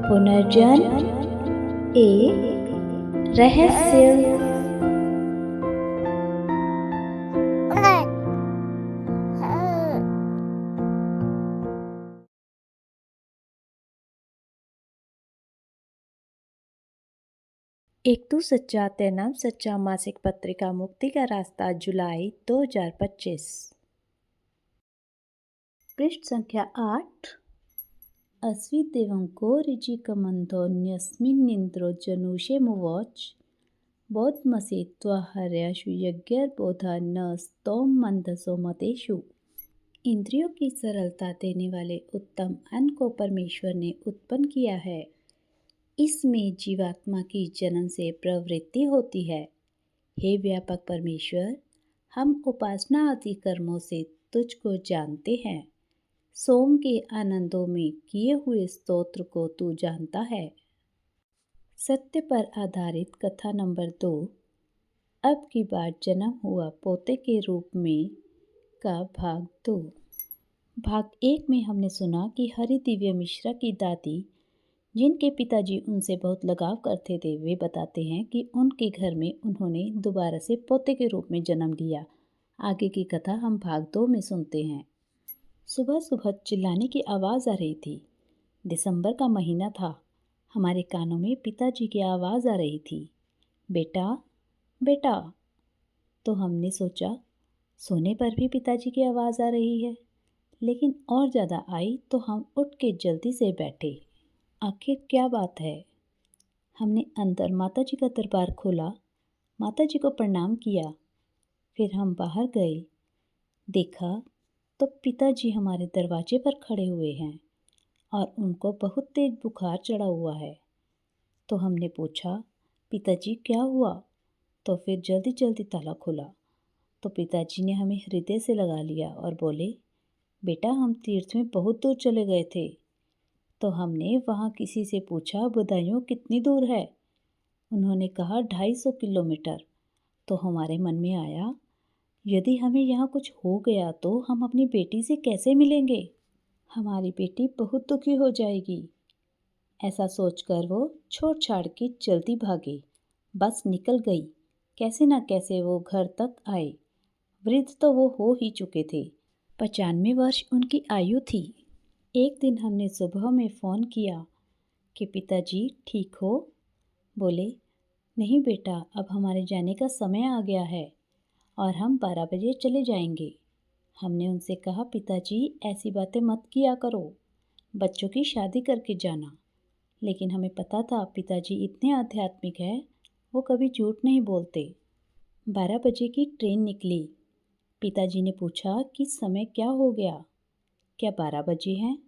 पुनर्जन्म एक रहस्य। एक तू सच्चा तेनाम सच्चा मासिक पत्रिका मुक्ति का रास्ता, जुलाई 2025। पृष्ठ संख्या 8। अस्विदेवं को ऋचिकमन्थोऽन्यस्मिन्निन्द्रो जनुषे मुवोच बोधमसि त्वहर्यषु यज्ञर्बोधा न स्तोम मंदसो मतेषु। इंद्रियों की सरलता देने वाले उत्तम अन्न को परमेश्वर ने उत्पन्न किया है। इसमें जीवात्मा की जन्म से प्रवृत्ति होती है। हे व्यापक परमेश्वर, हम उपासना आदि कर्मों से तुझको जानते हैं। सोम के आनंदों में किए हुए स्तोत्र को तू जानता है। सत्य पर आधारित कथा नंबर 2। अब की बार जन्म हुआ पोते के रूप में का भाग 2। भाग 1 में हमने सुना कि हरि दिव्य मिश्रा की दादी, जिनके पिताजी उनसे बहुत लगाव करते थे, वे बताते हैं कि उनके घर में उन्होंने दोबारा से पोते के रूप में जन्म लिया। आगे की कथा हम भाग 2 में सुनते हैं। सुबह सुबह चिल्लाने की आवाज़ आ रही थी। दिसंबर का महीना था। हमारे कानों में पिताजी की आवाज़ आ रही थी, बेटा बेटा। तो हमने सोचा सोने पर भी पिताजी की आवाज़ आ रही है, लेकिन और ज़्यादा आई तो हम उठ के जल्दी से बैठे। आखिर क्या बात है? हमने अंदर माताजी का दरबार खोला, माताजी को प्रणाम किया। फिर हम बाहर गए। देखा तो पिताजी हमारे दरवाजे पर खड़े हुए हैं और उनको बहुत तेज बुखार चढ़ा हुआ है। तो हमने पूछा, पिताजी क्या हुआ? तो फिर जल्दी जल्दी ताला खोला तो पिताजी ने हमें हृदय से लगा लिया और बोले, बेटा हम तीर्थ में बहुत दूर चले गए थे। तो हमने वहाँ किसी से पूछा, बदायूं कितनी दूर है? उन्होंने कहा 250 किलोमीटर। तो हमारे मन में आया, यदि हमें यहाँ कुछ हो गया तो हम अपनी बेटी से कैसे मिलेंगे? हमारी बेटी बहुत दुखी हो जाएगी। ऐसा सोचकर वो छोड़ छाड़ के जल्दी भागी। बस निकल गई। कैसे न कैसे वो घर तक आए। वृद्ध तो वो हो ही चुके थे। 95 वर्ष उनकी आयु थी। एक दिन हमने सुबह में फ़ोन किया कि पिताजी ठीक हो? बोले, नहीं बेटा, अब हमारे जाने का समय आ गया है और हम 12 बजे चले जाएंगे। हमने उनसे कहा, पिताजी ऐसी बातें मत किया करो, बच्चों की शादी करके जाना। लेकिन हमें पता था पिताजी इतने आध्यात्मिक हैं, वो कभी झूठ नहीं बोलते। 12 बजे की ट्रेन निकली। पिताजी ने पूछा कि समय क्या हो गया, क्या 12 बजे हैं?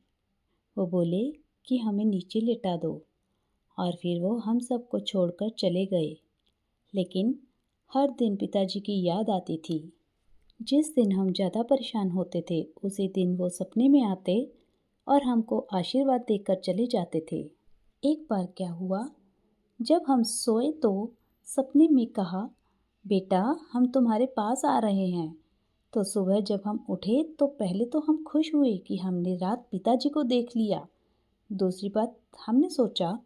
वो बोले कि हमें नीचे लेटा दो और फिर वो हम सबको छोड़कर चले गए। लेकिन हर दिन पिताजी की याद आती थी। जिस दिन हम ज़्यादा परेशान होते थे, उसी दिन वो सपने में आते और हमको आशीर्वाद देकर चले जाते थे। एक बार क्या हुआ, जब हम सोए तो सपने में कहा, बेटा हम तुम्हारे पास आ रहे हैं। तो सुबह जब हम उठे तो पहले तो हम खुश हुए कि हमने रात पिताजी को देख लिया। दूसरी बात, हमने सोचा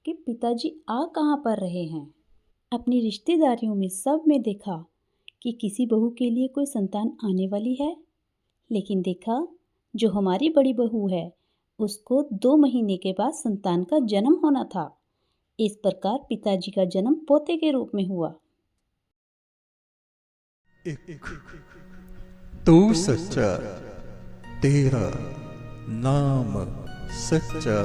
कि पिताजी आ कहाँ पर रहे हैं। अपनी रिश्तेदारियों में सब में देखा कि किसी बहू के लिए कोई संतान आने वाली है, लेकिन देखा जो हमारी बड़ी बहू है उसको 2 महीने के बाद संतान का जन्म होना था। इस प्रकार पिताजी का जन्म पोते के रूप में हुआ। तू सच्चा, तेरा नाम सच्चा।